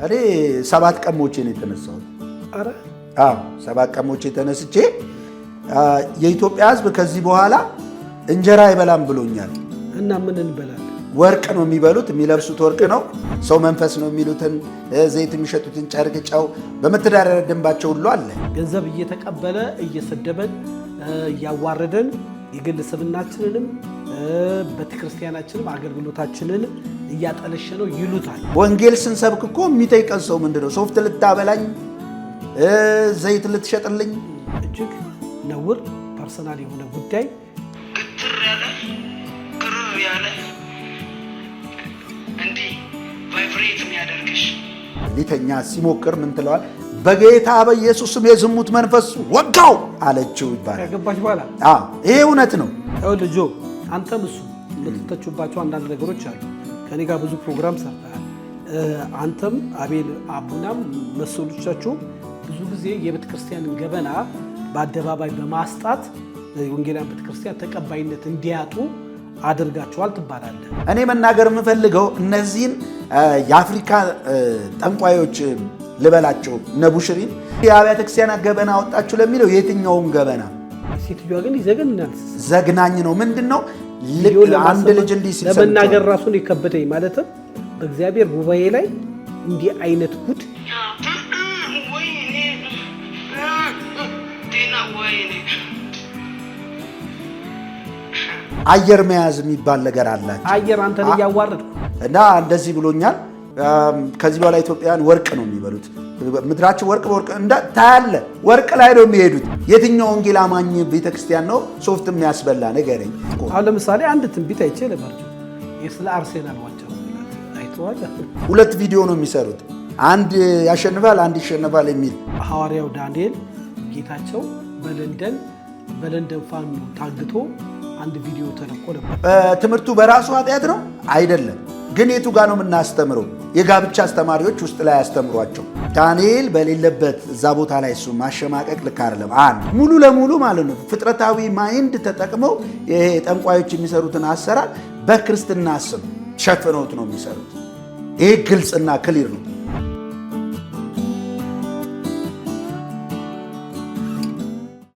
እኔ 7 ቀን ሞቼ ነው የተነሳሁት። አረ 7 ቀን ሞቼ ተነስቼ የኢትዮጵያ ሕዝብ ከዚህ በኋላ እንጀራ አይበላም ብሎኛል። እና ምን እንበላለን? ወርቅ ነው የሚበሉት፣ የሚለብሱት ወርቅ ነው። ሰው መንፈስ ነው የሚሉትን ዘይት የሚሸጡትን ጨርቅ፣ ጨው በመተዳደሪያ ደንባቸው ሁሉ አለ። ገንዘብ እየተቀበለ እየሰደበን እያዋረደን የግል ስብናችንንም ቤተክርስቲያናችንም አገልግሎታችንን እያጠለሸ ነው ይሉታል። ወንጌል ስንሰብክ እኮ የሚጠይቀን ሰው ምንድነው? ሶፍት ልታበላኝ፣ ዘይት ልትሸጥልኝ? እጅግ ነውር ፐርሰናል የሆነ ጉዳይ ግትር ያለ ግርር ያለ እንዲህ ቫይብሬት የሚያደርግሽ ሊተኛ ሲሞክር ምን ትለዋል? በጌታ በኢየሱስም የዝሙት መንፈስ ወጋው አለችው ይባላል። ከገባሽ በኋላ ይሄ እውነት ነው። ልጆ አንተም እሱ የምትተቹባቸው አንዳንድ ነገሮች አሉ። ከኔ ጋር ብዙ ፕሮግራም ሰርተሃል። አንተም አቤል አቡናም መሰሎቻችሁ ብዙ ጊዜ የቤተ ክርስቲያንን ገበና በአደባባይ በማስጣት የወንጌላውያን ቤተ ክርስቲያን ተቀባይነት እንዲያጡ አድርጋቸዋል ትባላለህ። እኔ መናገር የምፈልገው እነዚህን የአፍሪካ ጠንቋዮች ልበላቸው ነቡሽሪን የአብያተ ክርስቲያናት ገበና አወጣችሁ ለሚለው የትኛውን ገበና? ሴትዮዋ ግን ይዘገንናል። ዘግናኝ ነው። ምንድነው? አንድ ልጅ እንዲህ ሲል ለመናገር ራሱን የከበደኝ ማለትም በእግዚአብሔር ጉባኤ ላይ እንዲህ አይነት ጉድ አየር መያዝ የሚባል ነገር አላቸው። አየር አንተን እያዋረድኩ እና እንደዚህ ብሎኛል። ከዚህ በኋላ ኢትዮጵያውያን ወርቅ ነው የሚበሉት። ምድራቸው ወርቅ በወርቅ ታያለ። ወርቅ ላይ ነው የሚሄዱት። የትኛው ወንጌል አማኝ ቤተክርስቲያን ነው ሶፍት የሚያስበላ? ንገረኝ። አሁን ለምሳሌ አንድ ትንቢት አይቼ ለባርጆ ስለ አርሴናል ዋንጫ አይተዋል። 2 ቪዲዮ ነው የሚሰሩት። አንድ ያሸንፋል፣ አንድ ይሸነፋል የሚል ሐዋርያው ዳንኤል ጌታቸው በለንደን ፋኑ ታግቶ አንድ ቪዲዮ ተለቆ ነበር። ትምህርቱ በራሱ ኃጢአት ነው አይደለም፣ ግን የቱ ጋር ነው የምናስተምረው? የጋብቻ አስተማሪዎች ውስጥ ላይ ያስተምሯቸው። ዳንኤል በሌለበት እዛ ቦታ ላይ እሱ ማሸማቀቅ ልክ አይደለም። ሙሉ ለሙሉ ማለት ነው ፍጥረታዊ ማይንድ ተጠቅመው ይሄ ጠንቋዮች የሚሰሩትን አሰራር በክርስትና ስም ሸፍነውት ነው የሚሰሩት። ይሄ ግልጽና ክሊር ነው።